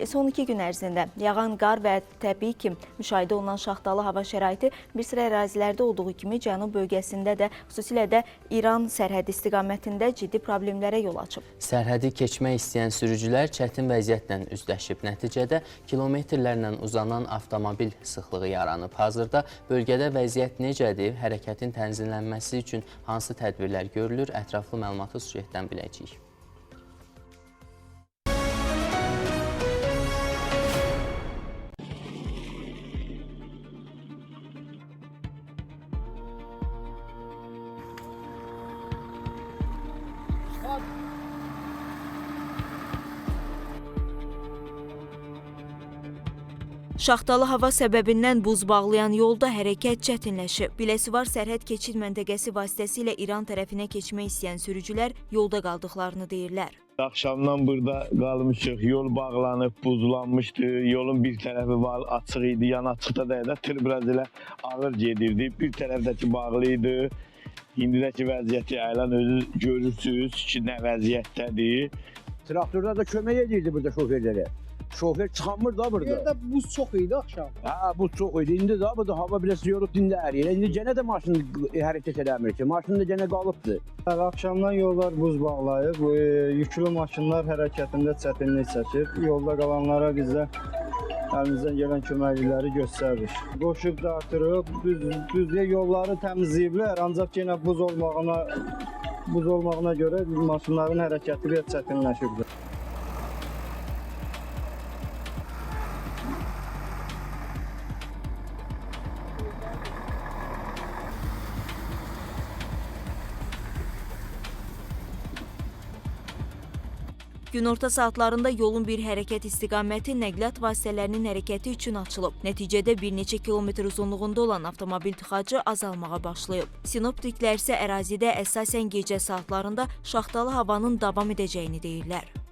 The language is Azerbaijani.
Son 2 gün ərzində yağan qar və təbii ki, müşahidə olunan şaxtalı hava şəraiti bir sıra ərazilərdə olduğu kimi cənub bölgəsində də, xüsusilə də İran sərhədi istiqamətində ciddi problemlərə yol açıb. Sərhədi keçmək istəyən sürücülər çətin vəziyyətlə üzləşib. Nəticədə kilometrlərlə uzanan avtomobil sıxlığı yaranıb. Hazırda bölgədə vəziyyət necədir? Hərəkətin tənzimlənməsi üçün hansı tədbirlər görülür? Ətraflı məlumatı süjetdən biləcəyik. Şaxtalı hava səbəbindən buz bağlayan yolda hərəkət çətinləşib. Biləsuvar sərhəd keçid məntəqəsi vasitəsilə İran tərəfinə keçmək istəyən sürücülər yolda qaldıqlarını deyirlər. Axşamdan burada qalmışıq, yol bağlanıb, buzlanmışdı, yolun bir tərəfi var, açıq idi, yan açıqda da tır biraz elə ağır gedirdi, bir tərəfdəki bağlı idi. İndidəki vəziyyəti əylan özü görürsünüz ki, nə vəziyyətdədir. Traktörlər də kömək edirdi burada şoferlərə. Şofer çıxamır da burada. Yerdə buz çox idi axşam. Buz çox idi. İndi də burada hava biləsi yorub dində əriyir. İndi gənə də maşın hərəkət edəmir ki. Maşın da gənə qalıbdır. Axşamdan yollar buz bağlayıb. Yüklü maşınlar hərəkətində çətinlik çəkir. Yolda qalanlara bizə əlimizdən gələn köməklikləri göstərir. Qoşub da artırıb, düzlüyə yolları təmizləyiblər. Ancaq yenə buz olmağına görə maşınların hərəkəti bir çətinləşibdir. Günorta saatlarında yolun bir hərəkət istiqaməti nəqliyyat vasitələrinin hərəkəti üçün açılıb. Nəticədə bir neçə kilometr uzunluğunda olan avtomobil tıxacı azalmağa başlayıb. Sinoptiklər isə ərazidə əsasən gecə saatlarında şaxtalı havanın davam edəcəyini deyirlər.